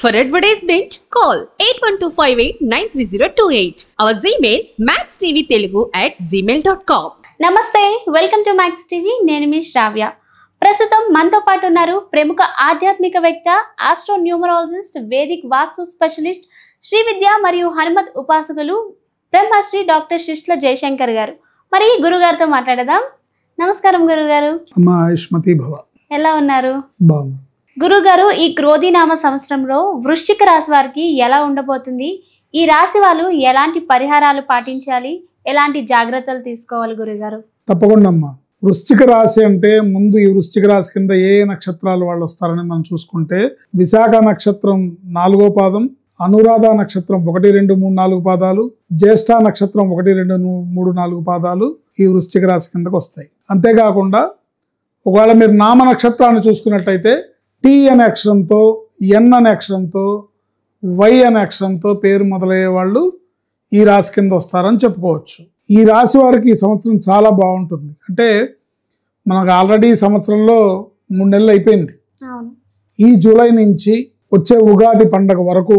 For advertisement, call 8125893028. Our Gmail maxtvtelugu@gmail.com. నమస్తే, welcome to max TV. నేను మీ శ్రావ్య. ప్రస్తుతం మనతో పాటు ఉన్నారు ప్రముఖ ఆధ్యాత్మికవేత్త, ఆస్ట్రో న్యూమరాలజిస్ట్, వేదిక్ వాస్తు స్పెషలిస్ట్, శ్రీ విద్య మరియు హనుమత్ ఉపాసకులు బ్రహ్మశ్రీ డాక్టర్ శిష్ల జయశంకర్ గారు. మరి గురుగారితో మాట్లాడదాం. నమస్కారం గురుగారు. అమ్మా ఆయుష్మతి భవ. ఎలా ఉన్నారు? బాగుంది. గురుగారు, ఈ క్రోధినామ సంవత్సరంలో వృశ్చిక రాశి వారికి ఎలా ఉండబోతుంది? ఈ రాశి వాళ్ళు ఎలాంటి పరిహారాలు పాటించాలి, ఎలాంటి జాగ్రత్తలు తీసుకోవాలి గురుగారు? తప్పకుండా అమ్మా. వృశ్చిక రాశి అంటే ముందు ఈ వృశ్చిక రాశి కింద ఏ నక్షత్రాలు వాళ్ళు వస్తారని మనం చూసుకుంటే, విశాఖ నక్షత్రం 4వ పాదం, అనురాధ నక్షత్రం 1, 2, 3, 4 పాదాలు, జ్యేష్ఠ నక్షత్రం 1, 2, 3, 4 పాదాలు ఈ వృశ్చిక రాశి కిందకు వస్తాయి. అంతేకాకుండా ఒకవేళ మీరు నామ నక్షత్రాన్ని చూసుకున్నట్టయితే టీ అనే అక్షరంతో, ఎన్ అనే అక్షరంతో, వై అనే అక్షరంతో పేరు మొదలయ్యే వాళ్ళు ఈ రాశి కింద వస్తారని చెప్పుకోవచ్చు. ఈ రాశి వారికి ఈ సంవత్సరం చాలా బాగుంటుంది. అంటే మనకు ఆల్రెడీ ఈ సంవత్సరంలో 3 నెలలు అయిపోయింది. ఈ జూలై నుంచి వచ్చే ఉగాది పండగ వరకు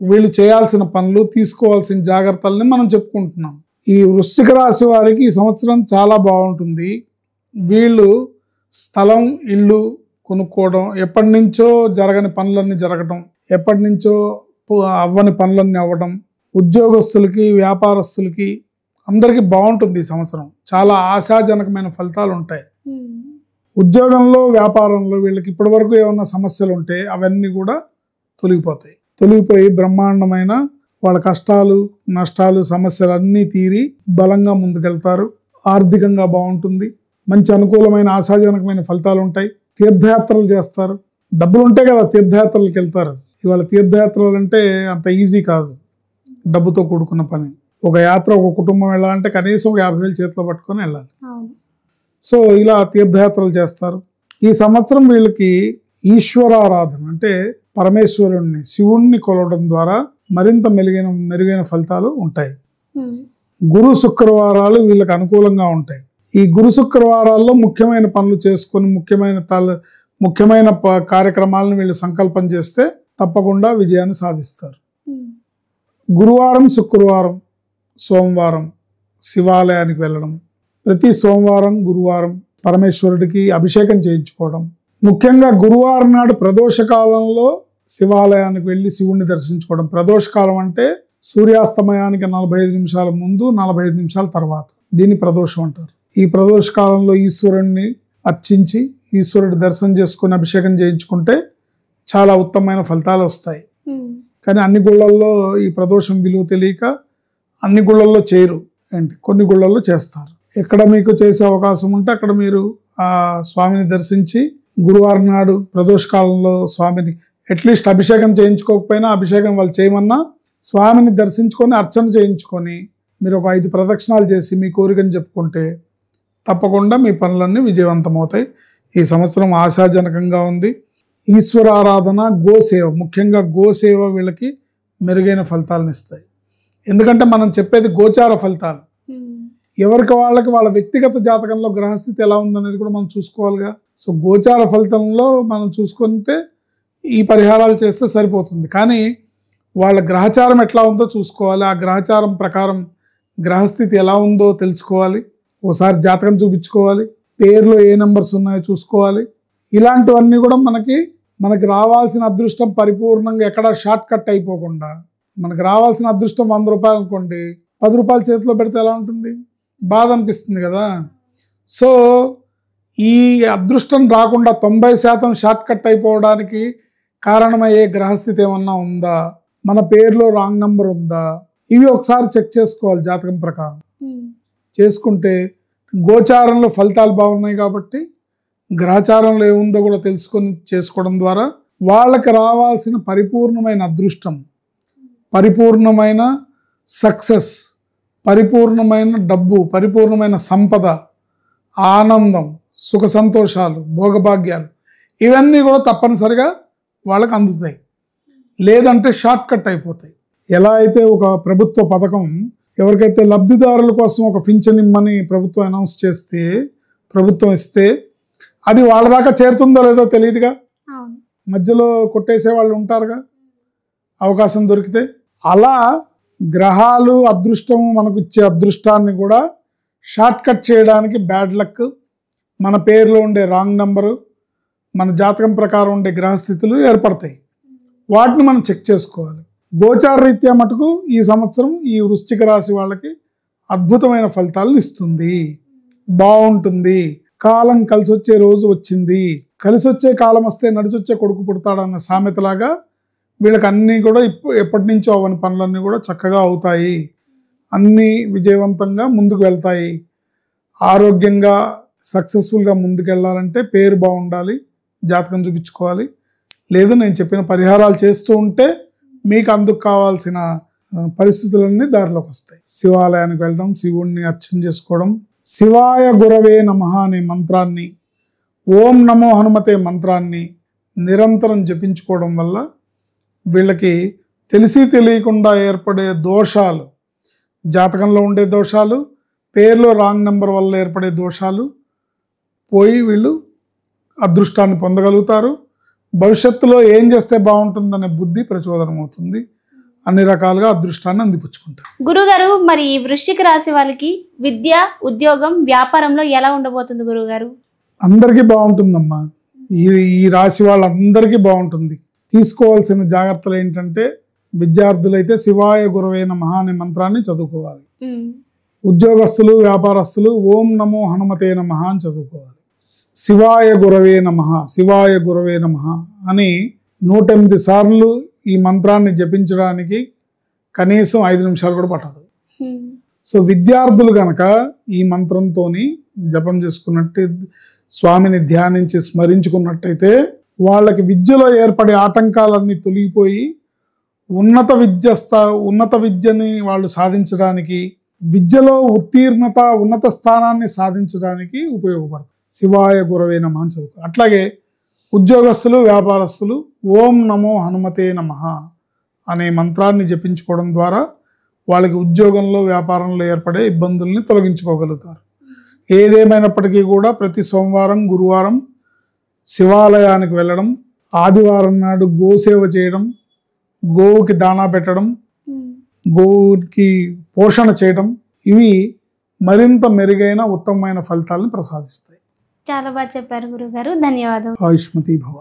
వీళ్ళు చేయాల్సిన పనులు, తీసుకోవాల్సిన జాగ్రత్తల్ని మనం చెప్పుకుంటున్నాం. ఈ వృశ్చిక రాశి వారికి ఈ సంవత్సరం చాలా బాగుంటుంది. వీళ్ళు స్థలం, ఇల్లు కొనుక్కోవడం, ఎప్పటి నుంచో జరగని పనులన్నీ జరగడం, ఎప్పటి నుంచో అవ్వని పనులన్నీ అవ్వడం, ఉద్యోగస్తులకి, వ్యాపారస్తులకి అందరికీ బాగుంటుంది. ఈ సంవత్సరం చాలా ఆశాజనకమైన ఫలితాలు ఉంటాయి. ఉద్యోగంలో, వ్యాపారంలో వీళ్ళకి ఇప్పటి వరకు ఏమన్నా సమస్యలు ఉంటే అవన్నీ కూడా తొలగిపోయి బ్రహ్మాండమైన వాళ్ళ కష్టాలు, నష్టాలు, సమస్యలు అన్నీ తీరి బలంగా ముందుకెళ్తారు. ఆర్థికంగా బాగుంటుంది. మంచి అనుకూలమైన ఆశాజనకమైన ఫలితాలు ఉంటాయి. తీర్థయాత్రలు చేస్తారు. డబ్బులు ఉంటే కదా తీర్థయాత్రలకు వెళ్తారు. ఇవాళ తీర్థయాత్రలు అంటే అంత ఈజీ కాదు, డబ్బుతో కూడుకున్న పని. ఒక యాత్ర, ఒక కుటుంబం వెళ్ళాలంటే కనీసం 50,000 చేతిలో పట్టుకొని వెళ్ళాలి. సో ఇలా తీర్థయాత్రలు చేస్తారు. ఈ సంవత్సరం వీళ్ళకి ఈశ్వరారాధన అంటే పరమేశ్వరుణ్ణి, శివుణ్ణి కొలవడం ద్వారా మరింత మెరుగైన ఫలితాలు ఉంటాయి. గురు శుక్రవారాలు వీళ్ళకి అనుకూలంగా ఉంటాయి. ఈ గురు శుక్రవారాల్లో ముఖ్యమైన పనులు చేసుకొని ముఖ్యమైన కార్యక్రమాలను వీళ్ళు సంకల్పం చేస్తే తప్పకుండా విజయాన్ని సాధిస్తారు. గురువారం, శుక్రవారం, సోమవారం శివాలయానికి వెళ్ళడం, ప్రతి సోమవారం, గురువారం పరమేశ్వరుడికి అభిషేకం చేయించుకోవడం, ముఖ్యంగా గురువారం నాడు ప్రదోష కాలంలో శివాలయానికి వెళ్ళి శివుణ్ణి దర్శించుకోవడం. ప్రదోషకాలం అంటే సూర్యాస్తమయానికి 45 నిమిషాల ముందు, 45 నిమిషాల తర్వాత దీన్ని ప్రదోషం అంటారు. ఈ ప్రదోష కాలంలో ఈశ్వరుణ్ణి అర్చించి ఈశ్వరుడి దర్శనం చేసుకుని అభిషేకం చేయించుకుంటే చాలా ఉత్తమమైన ఫలితాలు వస్తాయి. కానీ అన్ని గుళ్ళల్లో ఈ ప్రదోషం విలువ తెలియక అన్ని గుళ్ళల్లో చేయరు. కొన్ని గుళ్ళల్లో చేస్తారు. ఎక్కడ మీకు చేసే అవకాశం ఉంటే అక్కడ మీరు ఆ స్వామిని దర్శించి గురువారం నాడు ప్రదోష కాలంలో స్వామిని అట్లీస్ట్ అభిషేకం చేయించుకోకపోయినా, అభిషేకం వాళ్ళు చేయమన్నా స్వామిని దర్శించుకొని అర్చన చేయించుకొని మీరు ఒక 5 ప్రదక్షిణాలు చేసి మీ కోరికను చెప్పుకుంటే తప్పకుండా మీ పనులన్నీ విజయవంతమవుతాయి. ఈ సంవత్సరం ఆశాజనకంగా ఉంది. ఈశ్వర ఆరాధన, గోసేవ, ముఖ్యంగా గోసేవ వీళ్ళకి మెరుగైన ఫలితాలను ఇస్తాయి. ఎందుకంటే మనం చెప్పేది గోచార ఫలితాలు. ఎవరికి వాళ్ళకి వాళ్ళ వ్యక్తిగత జాతకంలో గ్రహస్థితి ఎలా ఉందనేది కూడా మనం చూసుకోవాలిగా. సో గోచార ఫలితంలో మనం చూసుకుంటే ఈ పరిహారాలు చేస్తే సరిపోతుంది. కానీ వాళ్ళ గ్రహచారం ఎట్లా ఉందో చూసుకోవాలి. ఆ గ్రహచారం ప్రకారం గ్రహస్థితి ఎలా ఉందో తెలుసుకోవాలి. ఓసారి జాతకం చూపించుకోవాలి. పేర్లో ఏ నెంబర్స్ ఉన్నాయో చూసుకోవాలి. ఇలాంటివన్నీ కూడా మనకి రావాల్సిన అదృష్టం పరిపూర్ణంగా ఎక్కడ షార్ట్ కట్ అయిపోకుండా, మనకు రావాల్సిన అదృష్టం 100 రూపాయలు అనుకోండి, 10 రూపాయలు చేతిలో పెడితే ఎలా ఉంటుంది? బాధ అనిపిస్తుంది కదా. సో ఈ అదృష్టం రాకుండా 90% షార్ట్ కట్ అయిపోవడానికి కారణమయ్యే గ్రహస్థితి ఏమన్నా ఉందా, మన పేరులో రాంగ్ నెంబర్ ఉందా, ఇవి ఒకసారి చెక్ చేసుకోవాలి. జాతకం ప్రకారం చేసుకుంటే గోచారంలో ఫలితాలు బాగున్నాయి కాబట్టి గ్రహచారంలో ఏముందో కూడా తెలుసుకొని చేసుకోవడం ద్వారా వాళ్ళకి రావాల్సిన పరిపూర్ణమైన అదృష్టం, పరిపూర్ణమైన సక్సెస్, పరిపూర్ణమైన డబ్బు, పరిపూర్ణమైన సంపద, ఆనందం, సుఖ సంతోషాలు, భోగభాగ్యాలు ఇవన్నీ కూడా తప్పనిసరిగా వాళ్ళకి అందుతాయి. లేదంటే షార్ట్ కట్ అయిపోతాయి. ఎలా అయితే ఒక ప్రభుత్వ పథకం ఎవరికైతే లబ్ధిదారుల కోసం ఒక పింఛన్ ఇమ్మని ప్రభుత్వం అనౌన్స్ చేస్తే, ప్రభుత్వం ఇస్తే అది వాళ్ళ దాకా చేరుతుందో లేదో తెలియదుగా. మధ్యలో కొట్టేసే వాళ్ళు ఉంటారుగా. అవకాశం దొరికితే. అలా గ్రహాలు అదృష్టము మనకు ఇచ్చే అదృష్టాన్ని కూడా షార్ట్ కట్ చేయడానికి బ్యాడ్ లక్, మన పేరులో ఉండే రాంగ్ నంబరు, మన జాతకం ప్రకారం ఉండే గ్రహస్థితులు ఏర్పడతాయి. వాటిని మనం చెక్ చేసుకోవాలి. గోచార రీత్యా మటుకు ఈ సంవత్సరం ఈ వృశ్చిక రాశి వాళ్ళకి అద్భుతమైన ఫలితాలను ఇస్తుంది, బాగుంటుంది. కాలం కలిసి వచ్చే రోజు వచ్చింది. కలిసి వచ్చే కాలం వస్తే నడిచొచ్చే కొడుకు పుడతాడన్న సామెతలాగా వీళ్ళకి అన్నీ కూడా ఎప్పటి నుంచో అవని పనులన్నీ కూడా చక్కగా అవుతాయి. అన్నీ విజయవంతంగా ముందుకు వెళ్తాయి. ఆరోగ్యంగా సక్సెస్ఫుల్గా ముందుకెళ్ళాలంటే పేరు బాగుండాలి, జాతకం చూపించుకోవాలి. లేదు నేను చెప్పిన పరిహారాలు చేస్తూ ఉంటే మీకు అందుకు కావాల్సిన పరిస్థితులన్నీ దారిలోకి వస్తాయి. శివాలయానికి వెళ్ళడం, శివుణ్ణి అర్చన చేసుకోవడం, శివాయ గురవే నమః అనే మంత్రాన్ని, ఓం నమో హనుమతే మంత్రాన్ని నిరంతరం జపించుకోవడం వల్ల వీళ్ళకి తెలిసి తెలియకుండా ఏర్పడే దోషాలు, జాతకంలో ఉండే దోషాలు, పేర్లో రాంగ్ నెంబర్ వల్ల ఏర్పడే దోషాలు పోయి వీళ్ళు అదృష్టాన్ని పొందగలుగుతారు. భవిష్యత్తులో ఏం చేస్తే బాగుంటుందనే బుద్ధి ప్రచోదనం అవుతుంది. అన్ని రకాలుగా అదృష్టాన్ని అందిపుచ్చుకుంటారు. గురుగారు, మరి ఈ వృశ్చిక రాశి వాళ్ళకి విద్య, ఉద్యోగం, వ్యాపారంలో ఎలా ఉండబోతుంది గురుగారు? అందరికీ బాగుంటుందమ్మా. ఈ రాశి వాళ్ళందరికీ బాగుంటుంది. తీసుకోవాల్సిన జాగ్రత్తలు ఏంటంటే, విద్యార్థులైతే శివాయ గురవే నమః అనే మంత్రాన్ని చదువుకోవాలి. ఉద్యోగస్తులు, వ్యాపారస్తులు ఓం నమో హనుమతే నమః అని చదువుకోవాలి. శివాయ గురవే నమః, శివాయ గురవే నమః అని 108 సార్లు ఈ మంత్రాన్ని జపించడానికి కనీసం 5 నిమిషాలు కూడా పట్టదు. సో విద్యార్థులు కనుక ఈ మంత్రంతో జపం చేసుకున్నట్టు, స్వామిని ధ్యానించి స్మరించుకున్నట్టయితే వాళ్ళకి విద్యలో ఏర్పడే ఆటంకాలన్నీ తొలగిపోయి ఉన్నత విద్యని వాళ్ళు సాధించడానికి, విద్యలో ఉత్తీర్ణత, ఉన్నత స్థానాన్ని సాధించడానికి ఉపయోగపడుతుంది. శివాయ గురవే నమః అని చదువుకో. అట్లాగే ఉద్యోగస్తులు, వ్యాపారస్తులు ఓం నమో హనుమతే నమః అనే మంత్రాన్ని జపించుకోవడం ద్వారా వాళ్ళకి ఉద్యోగంలో, వ్యాపారంలో ఏర్పడే ఇబ్బందుల్ని తొలగించుకోగలుగుతారు. ఏదేమైనప్పటికీ కూడా ప్రతి సోమవారం, గురువారం శివాలయానికి వెళ్ళడం, ఆదివారం నాడు గోసేవ చేయడం, గోవుకి దాణా పెట్టడం, గోవుకి పోషణ చేయడం, ఇవి మరింత మెరుగైన ఉత్తమమైన ఫలితాలను ప్రసాదిస్తాయి. చాలా బాగా చెప్పారు గురుగారు. ధన్యవాదాలు. ఆయుష్మతి భవ.